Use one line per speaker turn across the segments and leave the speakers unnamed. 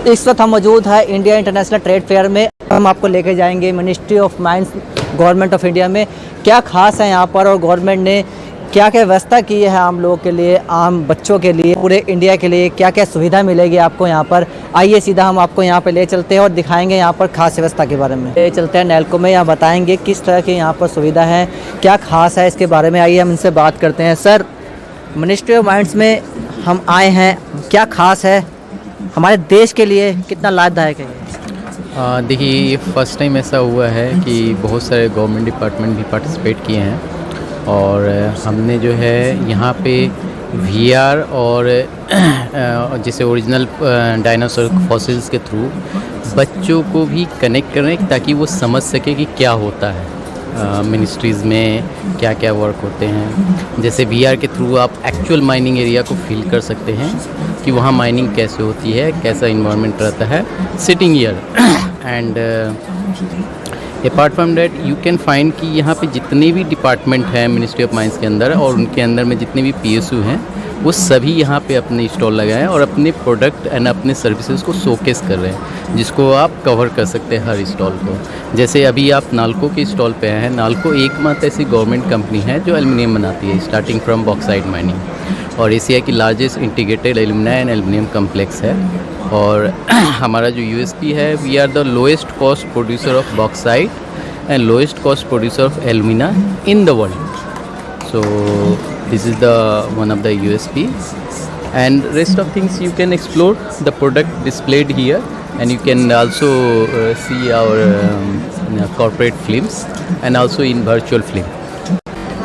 इस वक्त हम मौजूद है इंडिया इंटरनेशनल ट्रेड फेयर में। हम आपको लेके जाएंगे ministry of mines government of India में क्या खास है यहाँ पर, और गवर्नमेंट ने क्या क्या व्यवस्था की है आम लोगों के लिए, आम बच्चों के लिए, पूरे इंडिया के लिए क्या क्या सुविधा मिलेगी आपको यहाँ पर। आइए सीधा हम आपको यहाँ पे ले चलते हैं और दिखाएंगे यहाँ पर खास व्यवस्था के बारे में। ले चलते हैं नेल्को में, यहाँ बताएंगे किस तरह की यहाँ पर सुविधा है, क्या खास है इसके बारे में। आइए हम इनसे बात करते हैं। सर, मिनिस्ट्री ऑफ माइंस में हम आए हैं, क्या खास है हमारे देश के लिए, कितना लाभदायक है?
देखिए, ये फर्स्ट टाइम ऐसा हुआ है कि बहुत सारे गवर्नमेंट डिपार्टमेंट भी पार्टिसिपेट किए हैं और हमने जो है यहाँ पे VR और जैसे ओरिजिनल डायनासोर फॉसिल्स के थ्रू बच्चों को भी कनेक्ट कर रहे हैं ताकि वो समझ सके कि क्या होता है मिनिस्ट्रीज़ में, क्या क्या वर्क होते हैं। जैसे VR के थ्रू आप एक्चुअल माइनिंग एरिया को फील कर सकते हैं कि वहाँ माइनिंग कैसे होती है, कैसा इन्वायरमेंट रहता है sitting year. And apart from that you can find कि यहाँ पे जितने भी डिपार्टमेंट हैं मिनिस्ट्री ऑफ माइंस के अंदर और उनके अंदर में जितने भी PSU हैं वो सभी यहाँ पे अपने स्टॉल लगाए हैं और अपने प्रोडक्ट एंड अपने सर्विसेज को शोकेस कर रहे हैं, जिसको आप कवर कर सकते हैं हर स्टॉल को। जैसे अभी आप नाल्को के स्टॉल पे आए हैं। नाल्को एकमात्र ऐसी गवर्नमेंट कंपनी है जो एल्युमिनियम बनाती है, स्टार्टिंग फ्रॉम बॉक्साइट माइनिंग, और एशिया की largest integrated alumina and aluminium complex है। और हमारा जो USP है, we are the lowest cost producer of bauxite and lowest cost producer of alumina in the world. So this is the one of the USPs, and rest of things you can explore the product displayed here, and you can also see our corporate films and also in virtual film.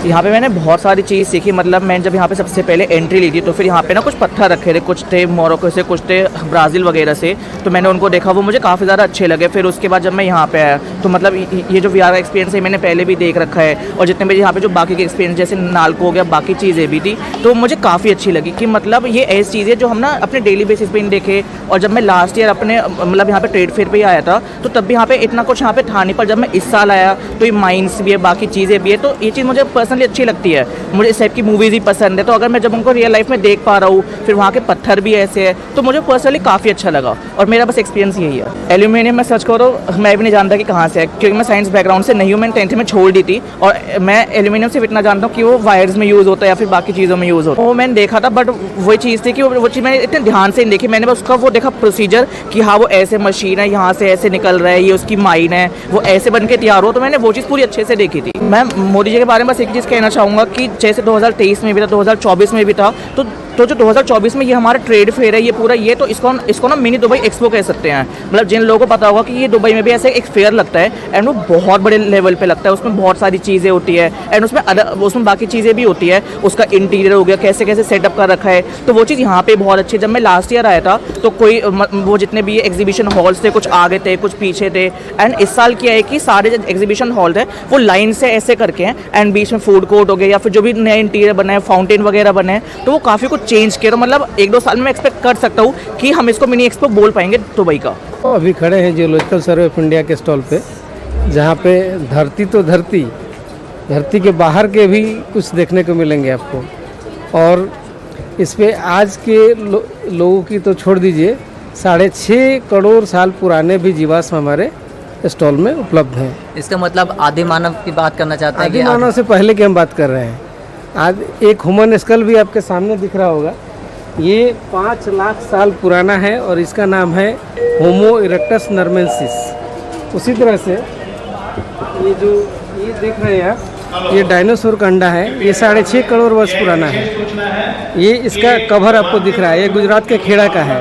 यहाँ पे मैंने बहुत सारी चीज़ सीखी। मतलब मैंने जब यहाँ पे सबसे पहले एंट्री ली थी तो फिर यहाँ पे ना कुछ पत्थर रखे थे, कुछ थे मोरक्को से, कुछ थे ब्राज़ील वगैरह से, तो मैंने उनको देखा, वो मुझे काफ़ी ज़्यादा अच्छे लगे। फिर उसके बाद जब मैं यहाँ पे आया तो मतलब ये जो VR का एक्सपीरियंस है मैंने पहले भी देख रखा है, और जितने भी यहाँ पे जो बाकी के एक्सपीरियंस जैसे नाल्को हो गया, बाकी चीज़ें भी थी, तो मुझे काफ़ी अच्छी लगी कि मतलब ये ऐसी चीज़ है जो हम ना अपने डेली बेसिस पे नहीं देखे। और जब मैं लास्ट ईयर अपने मतलब यहाँ पे ट्रेड फेयर पे ही आया था तो तब भी यहाँ पे इतना कुछ यहाँ पे था नहीं, पर जब मैं इस साल आया तो ये माइंस भी है, बाकी चीज़ें भी है, तो ये चीज़ मुझे पर्सनली अच्छी लगती है। मुझे इस टाइप की मूवीज़ ही पसंद है, तो अगर मैं जब उनको रियल लाइफ में देख पा रहा हूँ, फिर वहाँ के पत्थर भी ऐसे है, तो मुझे पर्सनली काफ़ी अच्छा लगा। और मेरा बस एक्सपीरियंस यही है। एल्यूमिनियम में सर्च करो, मैं भी नहीं जानता कि कहाँ से है, क्योंकि मैं साइंस बैकग्राउंड से नहीं हूँ, मैंने 10th में छोड़ दी थी। और मैं एल्यूमिनियम सिर्फ इतना जानता हूँ कि वो वायर्स में यूज़ होता है या फिर बाकी चीज़ों में यूज़ होता है। वो मैंने देखा था, बट वही चीज़ थी कि वो चीज़ मैंने इतने ध्यान से नहीं देखी। मैंने बस उसका वो देखा प्रोसीजर कि हाँ वो ऐसे मशीन है, यहाँ से ऐसे निकल रहा है, ये उसकी माइन है, वो ऐसे बन के तैयार हो, तो मैंने वो चीज़ पूरी अच्छे से देखी थी। मैं मोदी जी के बारे में बस एक चीज़ कहना चाहूँगा कि जैसे 2023 में भी था, 2024 में भी था, तो जो 2024 में ये हमारा ट्रेड फेयर है, ये पूरा ये तो इसको ना मिनी दुबई एक्सपो कह सकते हैं। मतलब जिन लोगों को पता होगा कि ये दुबई में भी ऐसे एक फेयर लगता है, एंड वो बहुत बड़े लेवल पे लगता है, उसमें बहुत सारी चीज़ें होती है, एंड उसमें बाकी चीज़ें भी होती है, उसका इंटीरियर हो गया, कैसे कैसे सेटअप कर रखा है, तो वो चीज़ यहाँ पे बहुत अच्छी है। जब मैं लास्ट ईयर आया था तो कोई वो जितने भी एग्जीबिशन हॉल्स थे, कुछ आगे थे, कुछ पीछे थे, एंड इस साल क्या है कि सारे एग्जीबिशन हॉल थे वो लाइन से ऐसे करके हैं, एंड बीच में फूड कोर्ट हो गया या फिर जो भी नए इंटीरियर बना है, फाउंटेन वगैरह बने हैं, तो वो काफ़ी कुछ चेंज किया। तो मतलब 1-2 साल में मैं एक्सपेक्ट कर सकता हूँ कि हम इसको मिनी एक्सपो बोल पाएंगे दुबई का।
तो अभी खड़े हैं जियोलॉजिकल सर्वे ऑफ इंडिया के स्टॉल पे, जहाँ पे धरती के बाहर के भी कुछ देखने को मिलेंगे आपको। और इस पे आज के लोगों की तो छोड़ दीजिए, 6.5 करोड़ साल पुराने भी जीवाश्म हमारे स्टॉल में उपलब्ध हैं।
इसका मतलब आदि मानव की बात करना चाहते हैं?
आदि मानव से पहले की हम बात कर रहे हैं। आज एक ह्यूमन स्कल भी आपके सामने दिख रहा होगा, ये 5 लाख साल पुराना है और इसका नाम है होमो इरेक्टस नर्मेंसिस। उसी तरह से ये देख रहे हैं आप, ये डायनासोर का अंडा है, ये 6.5 करोड़ वर्ष पुराना है। ये इसका कवर आपको दिख रहा है, ये गुजरात के खेड़ा का है।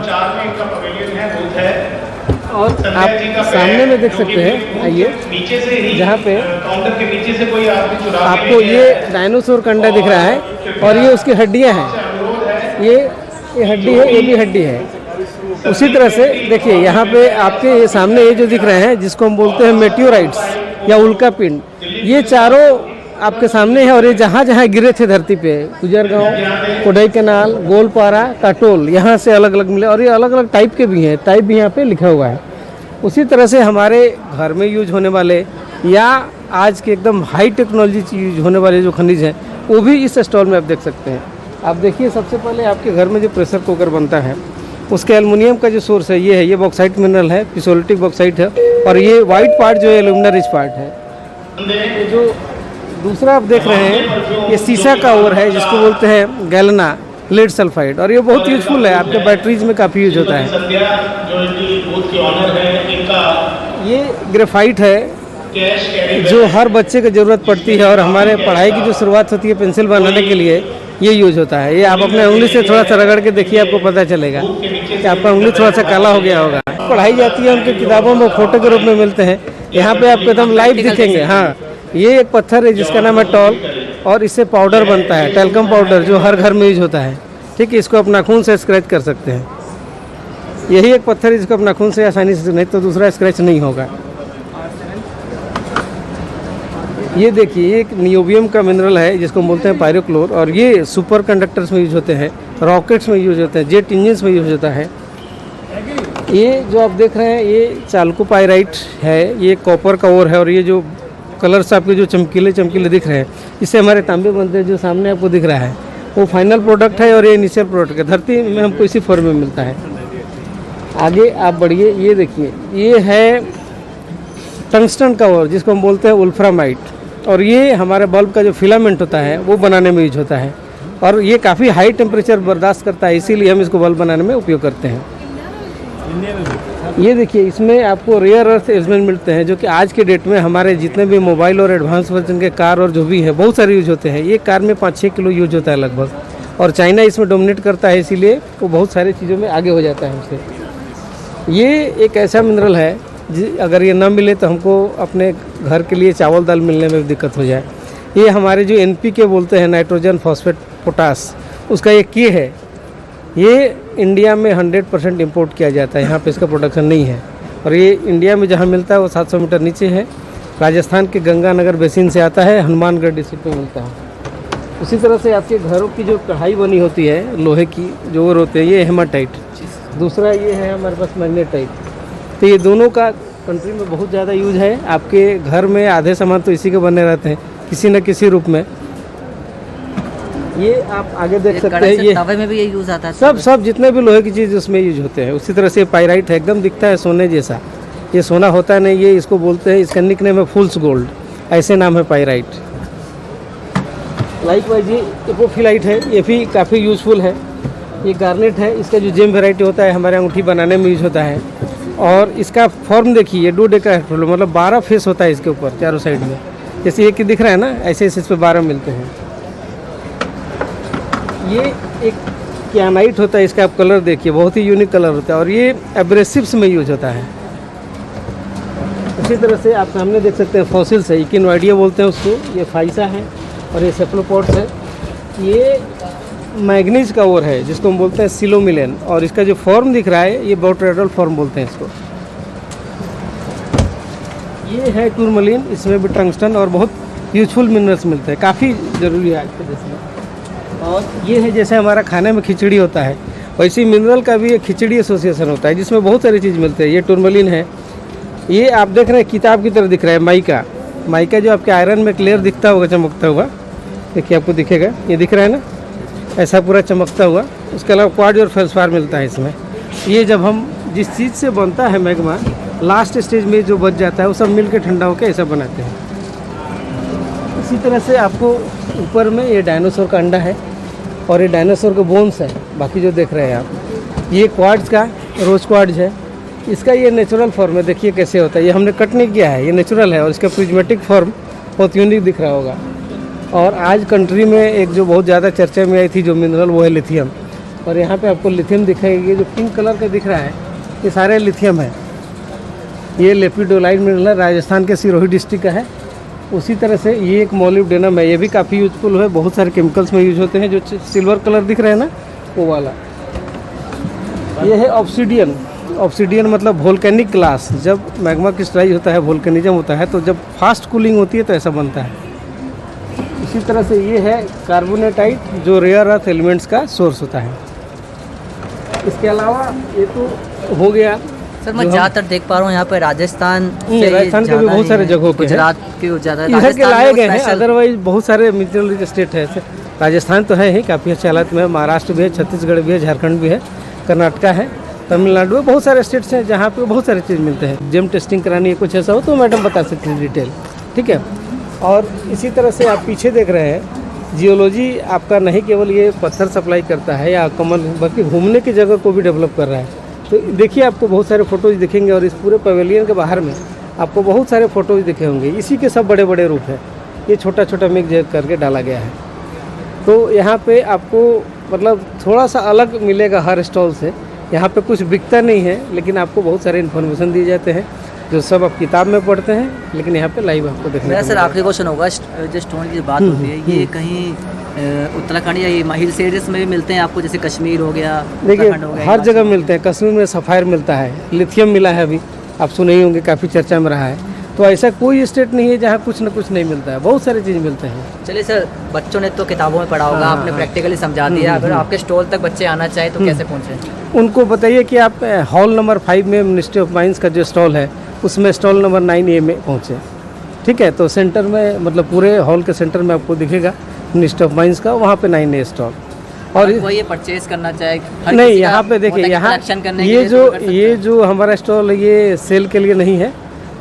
और आप सामने में देख सकते हैं, आइए, जहाँ पे आपको ये डायनासोर का अंडा दिख रहा है और ये उसकी हड्डियाँ हैं। ये हड्डी है, ये भी हड्डी है। उसी तरह से देखिए यहाँ पे आपके ये सामने ये जो दिख रहे हैं, जिसको हम बोलते हैं मेटियोराइट्स या उल्का पिंड, ये चारों आपके सामने है। और ये जहाँ जहाँ गिरे थे धरती पे, गुजरगांव, कोडई कैनाल, गोलपारा, काटोल, यहाँ से अलग अलग मिले, और ये अलग अलग टाइप के भी हैं, टाइप भी यहाँ पे लिखा हुआ है। उसी तरह से हमारे घर में यूज होने वाले या आज के एकदम हाई टेक्नोलॉजी यूज होने वाले जो खनिज हैं, वो भी इस स्टॉल में आप देख सकते हैं। आप देखिए, सबसे पहले आपके घर में जो प्रेशर कुकर बनता है, उसके एल्युमिनियम का जो सोर्स है, ये बॉक्साइट मिनरल है, पिसोलिटिक बॉक्साइट है। और ये वाइट पार्ट जो है एल्यूमिना रिच पार्ट है। ये जो दूसरा आप देख रहे हैं, ये सीसा का ओर है जिसको बोलते हैं गैलेना लेड सल्फाइड, और ये बहुत यूजफुल है, आपके बैटरीज में काफ़ी यूज होता है। ये ग्रेफाइट है जो हर बच्चे को ज़रूरत पड़ती है, और हमारे पढ़ाई की जो शुरुआत होती है पेंसिल बनाने के लिए ये यूज होता है। ये आप अपने उंगली से थोड़ा सा रगड़ के देखिए, आपको पता चलेगा कि आपका उंगली थोड़ा सा काला हो गया होगा। पढ़ाई जाती है, उनकी किताबों में फोटो के रूप में मिलते हैं। यहाँ पे आपको एकदम लाइव दिखेंगे। हाँ, ये एक पत्थर है जिसका नाम है टॉल, और इससे पाउडर बनता है, टेल्कम पाउडर, जो हर घर में यूज होता है। ठीक है, इसको आप नाखून से स्क्रैच कर सकते हैं। यही एक पत्थर है जिसको आप नाखून से आसानी से, नहीं तो दूसरा स्क्रैच नहीं होगा। ये देखिए, एक नियोबियम का मिनरल है जिसको बोलते हैं पायरोक्लोर, और ये सुपर कंडक्टर्स में यूज होते हैं, रॉकेट्स में यूज होते हैं, जेट इंजन्स में यूज होता है। ये जो आप देख रहे हैं ये चालको पायराइट है, ये कॉपर का ओर है, और ये जो कलर्स आपके जो चमकीले चमकीले दिख रहे हैं, इससे हमारे तांबे बनते हैं, जो सामने आपको दिख रहा है वो फाइनल प्रोडक्ट है, और ये इनिशियल प्रोडक्ट है। धरती में हमको इसी फॉर्म में मिलता है। आगे आप बढ़िए, ये देखिए, ये है टंगस्टन का ओर जिसको हम बोलते हैं वुल्फ्रामाइट, और ये हमारे बल्ब का जो फिलामेंट होता है वो बनाने में यूज होता है, और ये काफ़ी हाई टेम्परेचर बर्दाश्त करता है, इसीलिए हम इसको बल्ब बनाने में उपयोग करते हैं। ये देखिए, इसमें आपको रेयर अर्थ एलिमेंट मिलते हैं, जो कि आज के डेट में हमारे जितने भी मोबाइल और एडवांस वर्जन के कार और जो भी है बहुत सारे यूज होते हैं। ये कार में 5-6 किलो यूज होता है लगभग, और चाइना इसमें डोमिनेट करता है, इसीलिए वो बहुत सारी चीज़ों में आगे हो जाता है हमसे। ये एक ऐसा मिनरल है अगर ये ना मिले तो हमको अपने घर के लिए चावल दाल मिलने में दिक्कत हो जाए। ये हमारे जो NPK बोलते हैं, नाइट्रोजन फॉस्फेट पोटास, उसका एक की है। ये इंडिया में 100% इंपोर्ट किया जाता है, यहाँ पे इसका प्रोडक्शन नहीं है, और ये इंडिया में जहाँ मिलता है वो 700 मीटर नीचे है। राजस्थान के गंगानगर बेसिन से आता है, हनुमानगढ़ डिस्ट्रिक्ट में मिलता है। उसी तरह से आपके घरों की जो कढ़ाई बनी होती है लोहे की, जो ओर होते हैं, ये हेमाटाइट। दूसरा ये है हमारे पास मैग्नेटाइट। तो ये दोनों का कंट्री में बहुत ज़्यादा यूज है। आपके घर में आधे सामान तो इसी के बने रहते हैं किसी न किसी रूप में। ये आप आगे देख सकते हैं, ये
तवे में भी ये यूज आता है।
सब जितने भी लोहे की चीज़ उसमें यूज होते हैं। उसी तरह से पायराइट है, एकदम दिखता है सोने जैसा। ये सोना होता नहीं, ये इसको बोलते हैं, इसका निकनेम है फूल्स गोल्ड, ऐसे नाम है पायराइट। लाइकवाइज ये एपोफिलाइट है, ये भी काफ़ी यूजफुल है। ये गार्नेट है, इसका जो जेम वेराइटी होता है हमारे अंगूठी बनाने में यूज होता है। और इसका फॉर्म देखिए, डोडेकाहेड्रल, मतलब 12 फेस होता है इसके ऊपर चारों साइड में। जैसे एक दिख रहा है ना, ऐसे इस पर 12 मिलते हैं। ये एक क्यानाइट होता है, इसका आप कलर देखिए, बहुत ही यूनिक कलर होता है, और ये एब्रेसिव्स में यूज होता है। इसी तरह से आप सामने देख सकते हैं फॉसिल्स है, इकिनोइडिया बोलते हैं उसको। ये फाइसा है और ये सेफलोपोड्स है। ये मैग्नीज का ओर है जिसको हम बोलते हैं सिलोमिलेन, और इसका जो फॉर्म दिख रहा है ये बोट्रेडल फॉर्म बोलते हैं इसको। ये है टूरमलिन, इसमें भी टंगस्टन और बहुत यूजफुल मिनरल्स मिलते हैं, काफ़ी ज़रूरी है आज के देश में। और ये है जैसे हमारा खाने में खिचड़ी होता है, वैसे मिनरल का भी एक खिचड़ी एसोसिएशन होता है जिसमें बहुत सारी चीज़ मिलती है। ये टूरमलिन है। ये आप देख रहे हैं किताब की तरह दिख रहा है, माइका जो आपके आयरन में क्लियर दिखता होगा, चमकता हुआ। देखिए आपको दिखेगा, ये दिख रहा है ना, ऐसा पूरा चमकता हुआ। उसके अलावा क्वार्ट्ज और फेल्सपार मिलता है इसमें। ये जब हम जिस चीज़ से बनता है मैग्मा, लास्ट स्टेज में जो बच जाता है वो सब मिल के ठंडा होकर ऐसा बनाते हैं। इसी तरह से आपको ऊपर में ये डायनासोर का अंडा है, और ये डायनासोर के बोन्स है बाकी जो देख रहे हैं आप। ये क्वार्ट्ज का रोज क्वार्ट्ज है, इसका ये नेचुरल फॉर्म है। देखिए कैसे होता है, ये हमने कट नहीं किया है, ये नेचुरल है, और इसका प्रिज्मेटिक फॉर्म बहुत यूनिक दिख रहा होगा। और आज कंट्री में एक जो बहुत ज़्यादा चर्चा में आई थी जो मिनरल, वो है लिथियम। और यहाँ पे आपको लिथियम दिखाएगी, ये जो पिंक कलर का दिख रहा है ये सारे लिथियम है। ये लेपिडोलाइट मिनरल है, राजस्थान के सिरोही डिस्ट्रिक्ट का है। उसी तरह से ये एक मोलिब्डेनम है, ये भी काफ़ी यूजफुल है, बहुत सारे केमिकल्स में यूज होते हैं। जो सिल्वर कलर दिख रहा है ना, वो वाला। ये है ऑब्सिडियन। ऑब्सिडियन मतलब वोल्केनिक ग्लास। जब मैग्मा क्रिस्टलाइज होता है, वोल्केनिज्म होता है, तो जब फास्ट कूलिंग होती है तो ऐसा बनता है। इसी तरह से ये है कार्बोनेटाइट, जो रेयर अर्थ एलिमेंट्स का सोर्स होता है। इसके अलावा ये तो हो गया।
सर मैं ज़्यादातर देख पा रहा हूँ यहाँ पे राजस्थान
के भी बहुत सारे जगहों पे,
गुजरात के ज़्यादा
इधर के लाए गए हैं। अदरवाइज बहुत सारे मिनरल रिच स्टेट है। राजस्थान तो है ही काफ़ी अच्छे हालत में, महाराष्ट्र भी है, छत्तीसगढ़ भी है, झारखंड भी है, कर्नाटका है। तमिलनाडु में बहुत सारे स्टेट्स हैं जहाँ पे बहुत सारे चीज़ मिलते हैं। जेम टेस्टिंग करानी है, कुछ ऐसा हो तो मैडम बता सकते हैं डिटेल, ठीक है। और इसी तरह से आप पीछे देख रहे हैं, जियोलॉजी आपका नहीं केवल ये पत्थर सप्लाई करता है या कमल, बल्कि घूमने की जगह को भी डेवलप कर रहा है। तो देखिए आपको बहुत सारे फ़ोटोज़ दिखेंगे और इस पूरे पवेलियन के बाहर में आपको बहुत सारे फ़ोटोज़ दिखे होंगे। इसी के सब बड़े बड़े रूप हैं, ये छोटा छोटा मिक्स करके डाला गया है। तो यहाँ पे आपको मतलब थोड़ा सा अलग मिलेगा हर स्टॉल से। यहाँ पे कुछ बिकता नहीं है, लेकिन आपको बहुत सारे इन्फॉर्मेशन दिए जाते हैं जो सब आप किताब में पढ़ते हैं, लेकिन यहाँ पे लाइव आपको देखने
मेरा
को
सर
मिलेगा।
आखिरी क्वेश्चन होगा, जो स्टोन की बात होती है ये कहीं उत्तराखंड या ये हिल्स एरियाज में भी मिलते हैं आपको, जैसे कश्मीर हो गया,
देखिए
उत्तराखंड हो गया,
हर जगह मिलते हैं। कश्मीर में सफ़ायर मिलता है, लिथियम मिला है, अभी आप सुने ही होंगे, काफ़ी चर्चा में रहा है। तो ऐसा कोई स्टेट नहीं है जहाँ कुछ न कुछ नहीं मिलता है, बहुत सारी चीज़ मिलते हैं।
चलिए सर, बच्चों ने तो किताबों में पढ़ा होगा, आपने प्रैक्टिकली समझा दिया। अगर आपके स्टॉल तक बच्चे आना चाहे तो कैसे पहुँचे?
उनको बताइए कि आप हॉल नंबर 5 में मिनिस्ट्री ऑफ माइंस का जो स्टॉल है उसमें स्टॉल नंबर 9A में पहुँचे, ठीक है। तो सेंटर में मतलब पूरे हॉल के सेंटर में आपको दिखेगा मिनिस्ट्री ऑफ माइंस का, वहाँ पे 9A स्टॉल। और
वो ये परचेज करना चाहे हर
नहीं,
किसी का
यहाँ पे देखिए, यहाँ
collection करने के
ये
लिए तो कर सकते
ये
हैं।
जो हमारा स्टॉल है ये सेल के लिए नहीं है।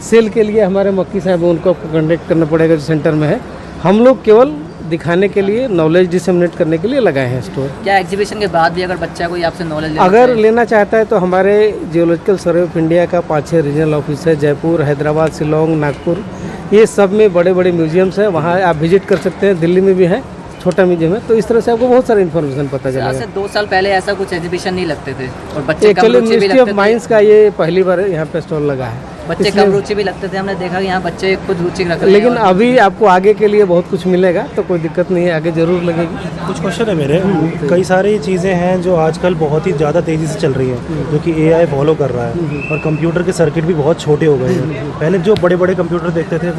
सेल के लिए हमारे मक्की साहब हैं, उनको आपको कॉन्टेक्ट करना पड़ेगा जो सेंटर में है। हम लोग केवल दिखाने के लिए, नॉलेज डिसेमिनेट करने के लिए लगाए हैं स्टोर।
क्या एग्जीबिशन के बाद भी अगर बच्चा कोई आपसे नॉलेज
अगर लेना चाहता है तो हमारे जियोलॉजिकल सर्वे ऑफ इंडिया का 5-6 रीजनल ऑफिस है, जयपुर, हैदराबाद, शिलोंग, नागपुर, ये सब में बड़े बड़े म्यूजियम्स हैं, वहाँ आप विजिट कर सकते हैं। दिल्ली में भी है छोटा म्यूजियम है। तो इस तरह से आपको बहुत सारी इन्फॉर्मेशन पता
आज
चलेगा।
से 2 साल पहले ऐसा कुछ एग्जीबिशन नहीं लगते थे और बच्चे कम
एक्चुअली
रुचि भी
मिनिस्ट्री
लगते
ऑफ
थे।
माइंस का ये पहली बार यहाँ पे स्टॉल लगा है,
बच्चे
इसलिए-
कम रुचि भी लगते थे, हमने देखा कि यहाँ बच्चे खुद रुचि रख रहे हैं।
लेकिन अभी आपको आगे के लिए बहुत कुछ मिलेगा, तो कोई दिक्कत नहीं है, आगे जरूर लगेगी।
कुछ क्वेश्चन है मेरे। कई सारी चीज़ें हैं जो आजकल बहुत ही ज़्यादा तेज़ी से चल रही हैं, जो कि AI फॉलो कर रहा है, और कंप्यूटर के सर्किट भी बहुत छोटे हो गए हैं। पहले जो बड़े बड़े कंप्यूटर देखते थे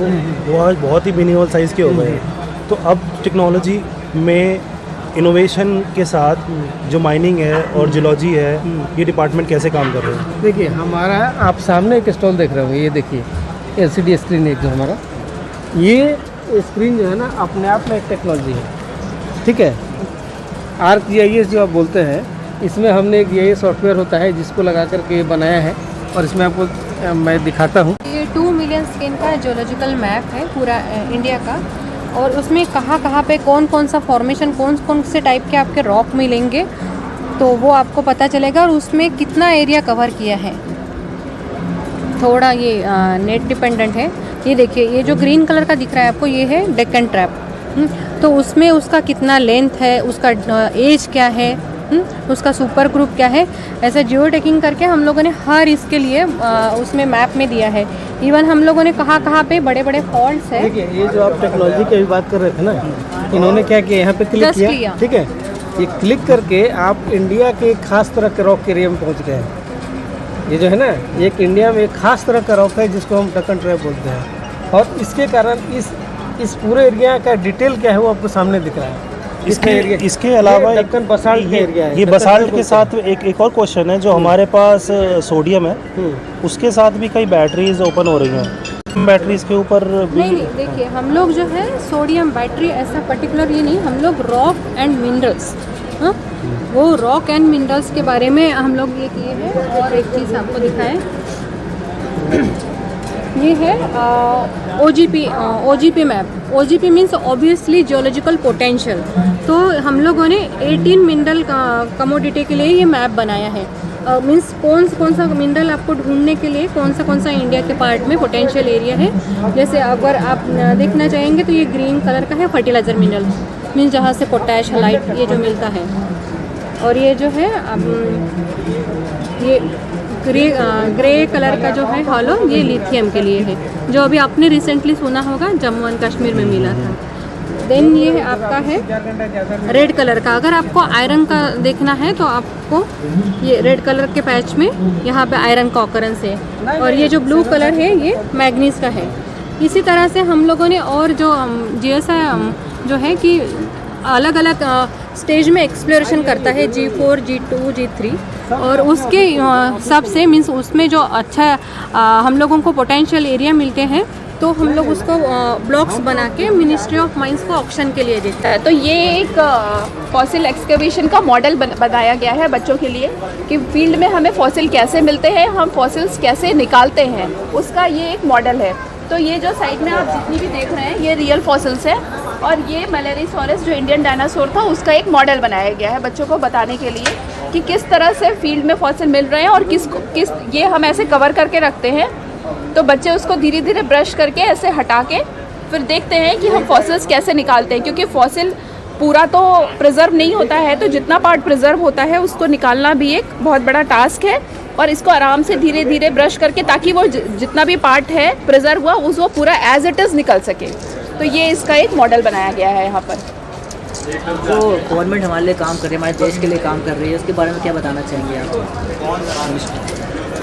वो आज बहुत ही मिनिमल साइज़ के हो गए हैं। तो अब टेक्नोलॉजी में इनोवेशन के साथ जो माइनिंग है और जियोलॉजी है, ये डिपार्टमेंट कैसे काम कर रहे हैं?
देखिए हमारा, आप सामने एक स्टॉल देख रहे हो, ये देखिए LCD स्क्रीन है जो हमारा, ये स्क्रीन जो है ना अपने आप में एक टेक्नोलॉजी है, ठीक है। ArcGIS जो आप बोलते हैं, इसमें हमने एक ये सॉफ्टवेयर होता है जिसको लगा करके ये बनाया है, और इसमें आपको मैं दिखाता हूँ।
ये 2 मिलियन स्केल का जियोलॉजिकल मैप है पूरा इंडिया का, और उसमें कहाँ पे कौन कौन सा फॉर्मेशन, कौन कौन से टाइप के आपके रॉक मिलेंगे, तो वो आपको पता चलेगा। और उसमें कितना एरिया कवर किया है, थोड़ा ये नेट डिपेंडेंट है। ये देखिए, ये जो ग्रीन कलर का दिख रहा है आपको, ये है डेक्कन ट्रैप। तो उसमें उसका कितना लेंथ है, उसका एज क्या है, उसका सुपर ग्रुप क्या है, ऐसा जियो टैगिंग करके हम लोगों ने हर इसके लिए उसमें मैप में दिया है। इवन हम लोगों ने कहाँ पे बड़े बड़े फॉल्ट्स है।
देखिए ये जो आप टेक्नोलॉजी की बात कर रहे थे ना, इन्होंने क्या किया, यहाँ पे क्लिक
Just
किया,
किया।
ठीक है। ये क्लिक करके आप इंडिया के एक खास तरह के रॉक एरिया में पहुँच गए हैं। ये जो है ना, ये एक इंडिया में एक खास तरह का रॉक है जिसको हम डेक्कन ट्रैप बोलते हैं, और इसके कारण इस पूरे एरिया का डिटेल क्या है वो आपको सामने दिख रहा है।
इसके अलावा
डेक्कन बसाल्ट का एरिया है।
ये
डेक्कन
बसाल्ट
ट्रैप
के साथ एक और क्वेश्चन है, जो हमारे पास सोडियम है, उसके साथ भी कई बैटरीज ओपन हो रही हैं। बैटरीज के ऊपर भी
नहीं, देखिए हम लोग जो है सोडियम बैटरी ऐसा पर्टिकुलर ये नहीं, हम लोग रॉक एंड मिनरल्स, वो रॉक एंड मिनरल्स के बारे में हम लोग ये किए हैं। और एक चीज़ आपको दिखाएं, ये है OGP map. OGP means obviously geological potential. तो हम लोगों ने 18 मिनरल कमोडिटी के लिए ये मैप बनाया है। मीन्स कौन सा मिनरल आपको ढूंढने के लिए कौन सा इंडिया के पार्ट में पोटेंशियल एरिया है। जैसे अगर आप देखना चाहेंगे तो ये ग्रीन कलर का है फर्टिलाइज़र मिनरल, मीन्स जहाँ से पोटैश लाइट ये जो मिलता है। और ये जो है ये ग्रे कलर का जो है हॉलो, ये लिथियम के लिए है, जो अभी आपने रिसेंटली सुना होगा जम्मू एंड कश्मीर में मिला था। देन ये आपका है रेड कलर का। अगर आपको आयरन का देखना है तो आपको ये रेड कलर के पैच में यहाँ पे आयरन का ऑकरेंस है। और ये जो ब्लू कलर है ये मैग्नीज का है। इसी तरह से हम लोगों ने और जो GSI जो है कि अलग अलग स्टेज में एक्सप्लोरेशन करता है, G4, G2, G3, और उसके सबसे मीन्स उसमें जो अच्छा हम लोगों को पोटेंशियल एरिया मिलते हैं तो हम लोग उसको ब्लॉक्स बना के मिनिस्ट्री ऑफ माइंस को ऑक्शन के लिए देते हैं।
तो ये एक फॉसिल एक्सकवेशन का मॉडल बनाया गया है बच्चों के लिए कि फील्ड में हमें फॉसिल कैसे मिलते हैं, हम फॉसिल्स कैसे निकालते हैं, उसका ये एक मॉडल है। तो ये जो साइड में आप जितनी भी देख रहे हैं ये रियल फॉसिल्स है और ये मेलेरिसोरस जो इंडियन डायनासोर था उसका एक मॉडल बनाया गया है बच्चों को बताने के लिए कि किस तरह से फील्ड में फॉसिल मिल रहे हैं और किस ये हम ऐसे कवर करके रखते हैं। तो बच्चे उसको धीरे धीरे ब्रश करके ऐसे हटा के फिर देखते हैं कि हम फॉसिल्स कैसे निकालते हैं, क्योंकि फॉसिल पूरा तो प्रिजर्व नहीं होता है, तो जितना पार्ट प्रिजर्व होता है उसको निकालना भी एक बहुत बड़ा टास्क है और इसको आराम से धीरे धीरे ब्रश करके ताकि वो जितना भी पार्ट है प्रिजर्व हुआ वो पूरा एज इट इज़ निकल सके। तो ये इसका एक मॉडल बनाया गया है यहाँ पर।
जो गवर्नमेंट हमारे लिए काम कर रही है, हमारे देश के लिए काम कर रही है, उसके बारे में क्या बताना चाहेंगे आप?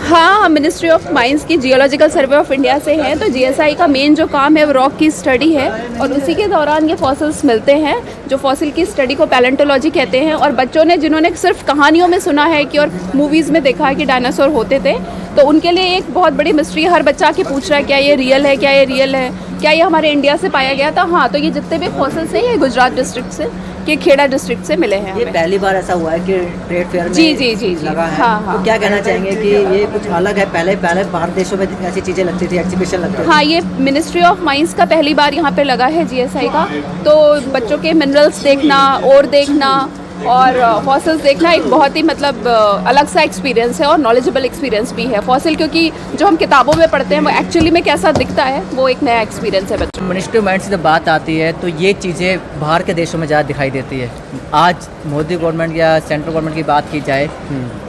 हाँ, हम मिनिस्ट्री ऑफ माइंस की जियोलॉजिकल सर्वे ऑफ इंडिया से हैं। तो जीएसआई का मेन जो काम है वो रॉक की स्टडी है और उसी के दौरान ये फॉसिल्स मिलते हैं। जो फॉसिल की स्टडी को पैलेंटोलॉजी कहते हैं। और बच्चों ने जिन्होंने सिर्फ कहानियों में सुना है कि और मूवीज़ में देखा है कि डायनासोर होते थे, तो उनके लिए एक बहुत बड़ी मिस्ट्री। हर बच्चा के पूछ रहा है क्या ये रियल है, क्या ये रियल है, क्या ये हमारे इंडिया से पाया गया था। हाँ, तो ये जितने भी फॉसिल्स हैं ये गुजरात डिस्ट्रिक्ट से के खेड़ा डिस्ट्रिक्ट से मिले हैं।
ये पहली बार ऐसा हुआ है कि ट्रेड फेयर में
जी
लगा है।
हाँ।
तो क्या कहना चाहेंगे कि ये कुछ अलग है? पहले बाहर देशों में ऐसी चीज़ें लगती थी, एग्जीबिशन लगती थी।
हाँ, ये मिनिस्ट्री ऑफ माइंस का पहली बार यहाँ पे लगा है जीएसआई का। तो बच्चों के मिनरल्स देखना और देखना और फॉसिल्स देखना एक बहुत ही मतलब अलग सा एक्सपीरियंस है और नॉलेजेबल एक्सपीरियंस भी है। फॉसिल क्योंकि जो हम किताबों में पढ़ते हैं वो एक्चुअली में कैसा दिखता है वो एक नया एक्सपीरियंस है बच्चों।
मिनिस्ट्री ऑफ माइंड से जब बात आती है तो ये चीज़ें बाहर के देशों में ज़्यादा दिखाई देती है। आज मोदी गवर्नमेंट या सेंट्रल गवर्नमेंट की बात की जाए,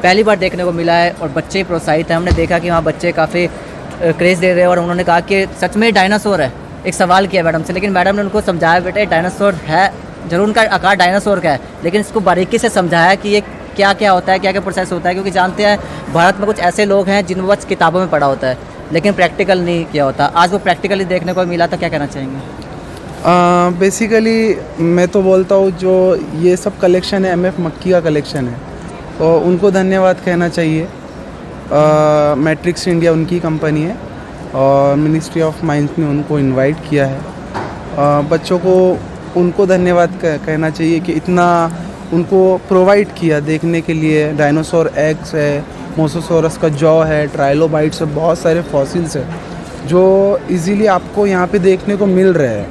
पहली बार देखने को मिला है और बच्चे प्रोत्साहित हैं। हमने देखा कि वहाँ बच्चे काफ़ी क्रेज़ दे रहे हैं और उन्होंने कहा कि सच में डायनासोर है। एक सवाल किया मैडम से, लेकिन मैडम ने उनको समझाया बेटे डायनासोर है जरूर, उनका आकार डायनासोर का है, लेकिन इसको बारीकी से समझाया कि ये क्या क्या होता है, क्या क्या प्रोसेस होता है। क्योंकि जानते हैं भारत में कुछ ऐसे लोग हैं जिनको बस किताबों में पढ़ा होता है लेकिन प्रैक्टिकल नहीं किया होता। आज वो प्रैक्टिकली देखने को मिला, तो क्या कहना चाहेंगे?
बेसिकली मैं तो बोलता हूँ जो ये सब कलेक्शन है MF मक्की का कलेक्शन है, तो उनको धन्यवाद कहना चाहिए। मैट्रिक्स इंडिया उनकी कंपनी है और मिनिस्ट्री ऑफ माइंस ने उनको इनवाइट किया है। बच्चों को उनको धन्यवाद कहना चाहिए कि इतना उनको प्रोवाइड किया देखने के लिए। डायनासोर एग्स है, मोसोसोरस का जॉ है, ट्राइलोबाइट्स है, बहुत सारे फॉसिल्स है जो इजीली आपको यहाँ पे देखने को मिल रहे हैं।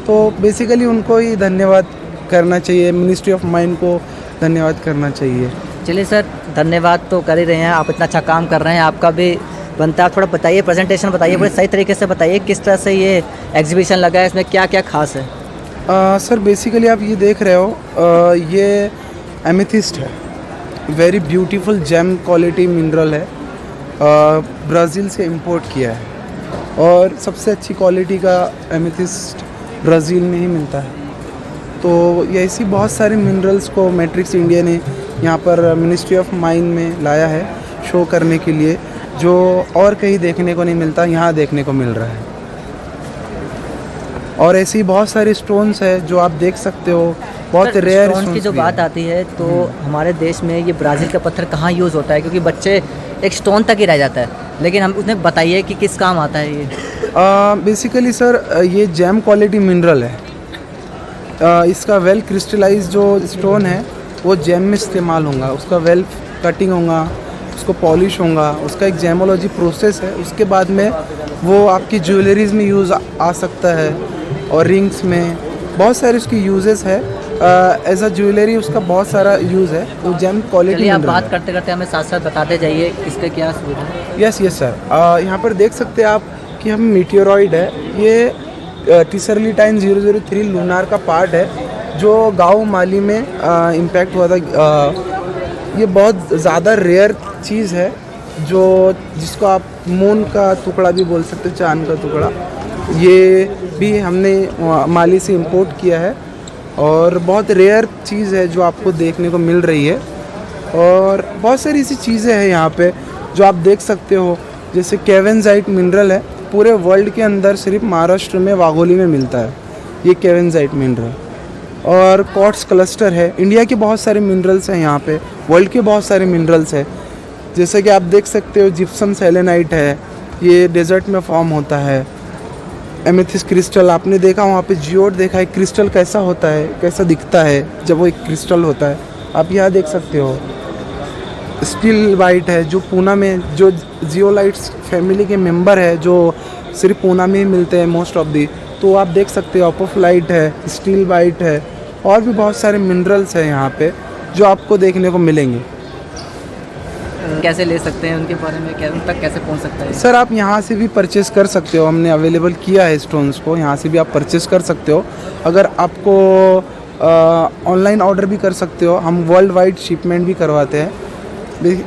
तो बेसिकली उनको ही धन्यवाद करना चाहिए, मिनिस्ट्री ऑफ माइंड को धन्यवाद करना चाहिए।
चलिए सर, धन्यवाद तो कर ही रहे हैं, आप इतना अच्छा काम कर रहे हैं, आपका भी बनता है। थोड़ा बताइए, प्रेजेंटेशन बताइए, बड़े सही तरीके से बताइए किस तरह से ये एग्जीबिशन लगा है, इसमें क्या क्या खास है।
सर बेसिकली आप ये देख रहे हो, ये एमेथिस्ट है, very beautiful gem quality mineral है, ब्राज़ील से इंपोर्ट किया है और सबसे अच्छी क्वालिटी का एमेथिस्ट ब्राज़ील में ही मिलता है। तो ये ऐसी बहुत सारे मिनरल्स को मैट्रिक्स इंडिया ने यहाँ पर मिनिस्ट्री ऑफ माइंड में लाया है शो करने के लिए, जो और कहीं देखने को नहीं मिलता, यहाँ देखने को मिल रहा है। और ऐसी बहुत सारे स्टोन्स है जो आप देख सकते हो, बहुत रेयर
स्टोन की जो बात आती है तो हमारे देश में ये ब्राज़ील का पत्थर कहाँ यूज़ होता है? क्योंकि बच्चे एक स्टोन तक ही रह जाता है, लेकिन हम उसने बताइए कि किस काम आता है ये।
बेसिकली सर ये जेम क्वालिटी मिनरल है। इसका वेल क्रिस्टलाइज जो स्टोन है वो जेम में इस्तेमाल होगा, उसका वेल कटिंग होगा, उसको पॉलिश होगा, उसका एक जेमोलॉजी प्रोसेस है। उसके बाद में वो आपकी ज्वेलरीज में यूज़ आ सकता है और रिंग्स में बहुत सारे उसकी यूजेस है। एज अ ज्वेलरी उसका बहुत सारा यूज़ है। वो जेम क्वालिटी
आप बात करते करते हमें साथ साथ बताते जाइए इसका क्या सुविधा है।
यस सर, यहाँ पर देख सकते हैं आप कि हम मीटियोरॉइड है, ये टिसरलिटाइन 003 लूनार का पार्ट है जो गाँव माली में इम्पैक्ट हुआ था। ये बहुत ज़्यादा रेयर चीज़ है जो जिसको आप मून का टुकड़ा भी बोल सकते हैं, चांद का टुकड़ा। ये भी हमने माली से इंपोर्ट किया है और बहुत रेयर चीज़ है जो आपको देखने को मिल रही है। और बहुत सारी ऐसी चीज़ें हैं यहाँ पे जो आप देख सकते हो, जैसे केवेंजाइट मिनरल है, पूरे वर्ल्ड के अंदर सिर्फ महाराष्ट्र में वाघोली में मिलता है ये केवेंजाइट मिनरल। और क्वार्ट्ज क्लस्टर है, इंडिया के बहुत सारे मिनरल्स हैं यहाँ पे, वर्ल्ड के बहुत सारे मिनरल्स हैं। जैसे कि आप देख सकते हो जिप्सम सेलेनाइट है, ये डेजर्ट में फॉर्म होता है। एमेथिस्ट क्रिस्टल आपने देखा, वहाँ पे जियोड देखा है, क्रिस्टल कैसा होता है, कैसा दिखता है जब वो एक क्रिस्टल होता है, आप यहाँ देख सकते हो। स्टील वाइट है जो पूना में, जो जियोलाइट्स फैमिली के मेंबर है जो सिर्फ पूना में ही मिलते हैं मोस्ट ऑफ दी, तो आप देख सकते हो। ऑपोफलाइट है, स्टील वाइट है, और भी बहुत सारे मिनरल्स हैं यहाँ पे जो आपको देखने को मिलेंगे।
कैसे ले सकते हैं उनके बारे में, क्या उन तक कैसे पहुंच सकता है?
सर आप यहाँ से भी परचेस कर सकते हो, हमने अवेलेबल किया है स्टोन्स को, यहाँ से भी आप परचेस कर सकते हो। अगर आपको ऑनलाइन ऑर्डर भी कर सकते हो, हम वर्ल्ड वाइड शिपमेंट भी करवाते हैं।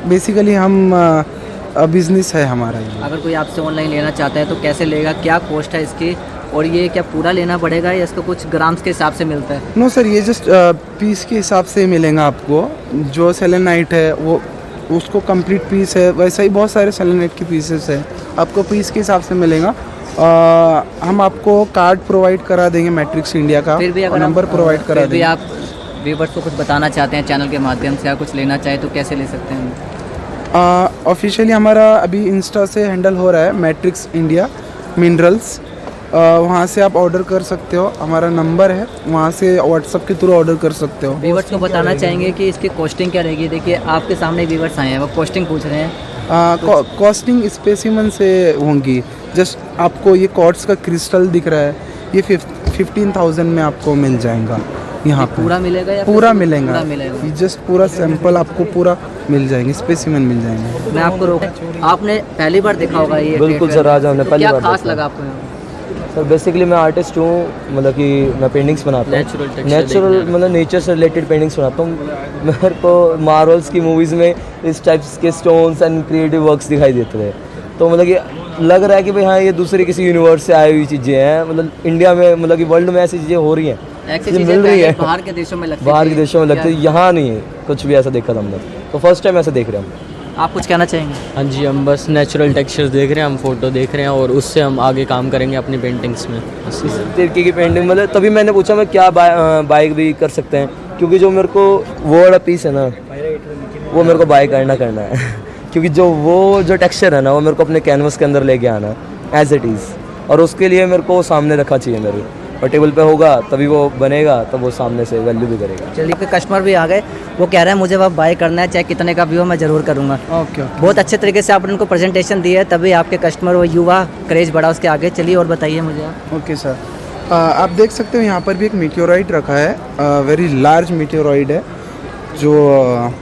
बेसिकली हम बिजनेस है हमारा ये।
अगर कोई आपसे ऑनलाइन लेना चाहता है तो कैसे लेगा, क्या कॉस्ट है इसकी, और ये क्या पूरा लेना पड़ेगा या इसको कुछ ग्राम्स के हिसाब से मिलता है?
नो सर, ये जस्ट पीस के हिसाब से मिलेगा आपको। जो सेलेनाइट है वो उसको कंप्लीट पीस है, वैसा ही बहुत सारे सेलेनाइट के पीसेस है, आपको पीस के हिसाब से मिलेगा। हम आपको कार्ड प्रोवाइड करा देंगे मैट्रिक्स इंडिया का,
फिर भी अगर
नंबर प्रोवाइड करा
फिर भी
देंगे।
आप व्यूअर्स को कुछ बताना चाहते हैं चैनल के माध्यम से, या कुछ लेना चाहे तो कैसे ले सकते हैं?
ऑफिशियली हमारा अभी इंस्टा से हैंडल हो रहा है मैट्रिक्स इंडिया मिनरल्स, वहाँ से आप ऑर्डर कर सकते हो। हमारा नंबर है, वहाँ से व्हाट्सअप के थ्रू ऑर्डर कर सकते हो।
व्यूअर्स को बताना चाहेंगे कि इसकी कॉस्टिंग क्या रहेगी? देखिए आपके सामने व्यूअर्स आए हैं, वो कॉस्टिंग पूछ रहे हैं।
कॉस्टिंग स्पेसिमन से होंगी। जस्ट आपको ये क्वार्ट्ज का क्रिस्टल दिख रहा है, ये 15,000 में आपको मिल जाएगा। यहाँ पे
पूरा मिलेगा या
पूरा
फिर
मिलेगा?
पूरा मिलेगा।
ये जस्ट पूरा सैंपल आपको पूरा मिल जाएंगे, स्पेसिमन मिल जाएंगे।
मैं आपको रोक, आपने पहली बार देखा होगा ये?
बिल्कुल सर, आज हमने पहली
क्या
बार
खास
देखा।
लगा आपको यहाँ?
सर बेसिकली मैं आर्टिस्ट हूँ, मतलब कि मैं पेंटिंग्स बनाता हूँ, नेचुरल मतलब नेचर से रिलेटेड पेंटिंग्स बनाता हूँ। मेरे को मार्वल्स की मूवीज़ में इस टाइप्स के स्टोन्स एंड क्रिएटिव वर्क्स दिखाई देते थे, तो मतलब कि लग रहा है कि भाई हाँ ये दूसरे किसी यूनिवर्स से आई हुई चीज़ें हैं। मतलब इंडिया में, मतलब कि वर्ल्ड में ऐसी चीज़ें हो रही हैं,
ऐसी
ये
चीजें
मिल रही है
बाहर के देशों में लगती
बाहर
थी।
के देशों में लगती है,
क्या-
यहाँ नहीं है कुछ भी ऐसा देखा था हमने, तो फर्स्ट टाइम ऐसा देख रहे हैं हम।
आप कुछ कहना चाहेंगे?
हाँ जी, हम बस नेचुरल टेक्सचर्स देख रहे हैं, हम फोटो देख रहे हैं और उससे हम आगे काम करेंगे अपनी पेंटिंग्स में।
इस तरीके की पेंटिंग, मतलब तभी मैंने पूछा मैं क्या बाइक भी कर सकते हैं, क्योंकि जो मेरे को वो वाला पीस है ना, वो मेरे को बाय करना है क्योंकि जो टेक्सचर है ना, वो मेरे को अपने कैनवस के अंदर लेके आना है एज इट इज़, और उसके लिए मेरे को सामने रखा चाहिए मेरे, और टेबल पे होगा तभी वो बनेगा, तब वो सामने से वैल्यू भी करेगा।
चलिए, कोई कस्टमर भी आ गए, वो कह रहे हैं मुझे वह बाय करना है, चाहे कितने का भी हो मैं ज़रूर करूँगा।
ओके
बहुत अच्छे तरीके से आपने उनको प्रेजेंटेशन दी है, तभी आपके कस्टमर वो युवा क्रेज बढ़ा उसके आगे। चलिए और बताइए मुझे आप।
ओके सर, आप देख सकते हो यहाँ पर भी एक मीटियोराइट रखा है, वेरी लार्ज मीटियोराइट है, जो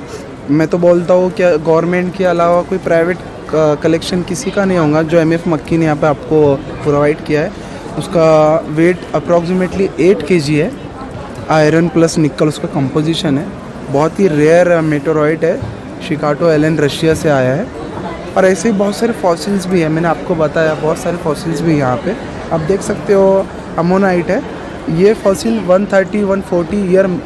मैं तो बोलता हूँ कि गवर्नमेंट के अलावा कोई प्राइवेट कलेक्शन किसी का नहीं होगा। जो MF मक्की ने यहाँ पे आपको प्रोवाइड किया है, उसका वेट अप्रॉक्सीमेटली 8 kg है, आयरन प्लस निकल उसका कंपोजिशन है। बहुत ही रेयर मेटेरॉइड है, शिकागो एलन रशिया से आया है। और ऐसे ही बहुत सारे फॉसिल्स भी हैं, मैंने आपको बताया बहुत सारे फॉसिल्स भी यहाँ पे आप देख सकते हो। अमोनाइट है ये fossil, 130-140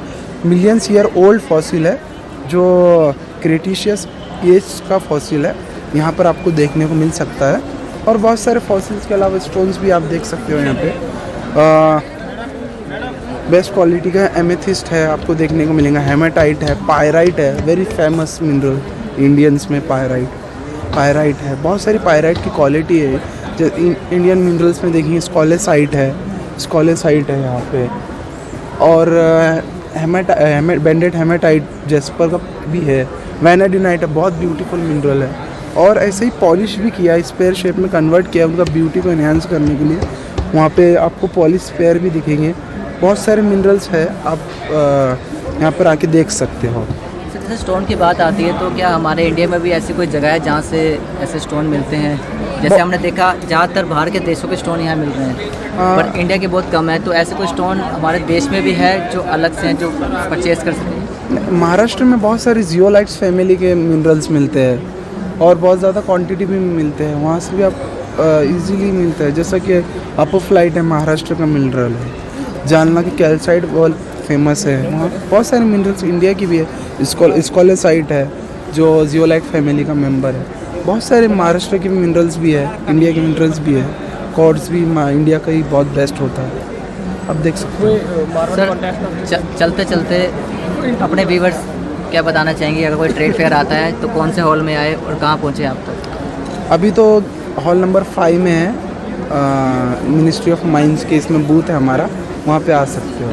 millions year old fossil है, जो क्रेटिशियस एज का फॉसिल है, यहाँ पर आपको देखने को मिल सकता है। और बहुत सारे फॉसिल्स के अलावा स्टोन्स भी आप देख सकते हो यहाँ पे। बेस्ट क्वालिटी का एमेथिस्ट है, आपको देखने को मिलेगा। हेमाटाइट है, पायराइट है, वेरी फेमस मिनरल इंडियंस में। पायराइट है, बहुत सारी पायराइट की क्वालिटी है। जो इंडियन मिनरल्स में देखिए स्कॉलेसाइट है यहाँ पे, और बेंडेड हेमाटाइट जेस्पर का भी है। वैनाडिनाइट है, बहुत ब्यूटीफुल मिनरल है। और ऐसे ही पॉलिश भी किया, स्पेयर शेप में कन्वर्ट किया उनका ब्यूटी को एनहांस करने के लिए। वहाँ पे आपको पॉलिश स्पेयर भी दिखेंगे। बहुत सारे मिनरल्स है, आप यहाँ पर आके देख सकते हो।
जैसे स्टोन की बात आती है, तो क्या हमारे इंडिया में भी ऐसी कोई जगह है जहाँ से ऐसे स्टोन मिलते हैं? जैसे हमने देखा ज़्यादातर बाहर के देशों के स्टोन यहाँ मिल रहे हैं, पर इंडिया के बहुत कम है। तो ऐसे कोई स्टोन हमारे देश में भी है जो अलग से हैं, जो परचेज कर सकें?
महाराष्ट्र में बहुत सारे जियोलाइट्स फैमिली के मिनरल्स मिलते हैं, और बहुत ज़्यादा क्वांटिटी भी मिलते हैं। वहाँ से भी आप इजीली मिलता है। जैसा कि अपोफ्लाइट है, महाराष्ट्र का मिनरल है। जालना की कैल्साइट बहुत फेमस है। वहाँ बहुत सारे मिनरल्स इंडिया की भी है। स्कॉलेसाइट है, जो जियोलाइट फैमिली का मेंबर है। बहुत सारे महाराष्ट्र के मिनरल्स भी है, इंडिया के मिनरल्स भी है। कॉर्ड्स भी इंडिया का ही बहुत बेस्ट होता है, आप देख सकते हो।
सर, चलते चलते अपने व्यूवर्स क्या बताना चाहेंगे? अगर कोई ट्रेड फेयर आता है तो कौन से हॉल में आए और कहाँ पहुँचे आप तक?
अभी तो हॉल नंबर 5 में है। मिनिस्ट्री ऑफ माइंस के इसमें बूथ है हमारा, वहाँ पे आ सकते हो।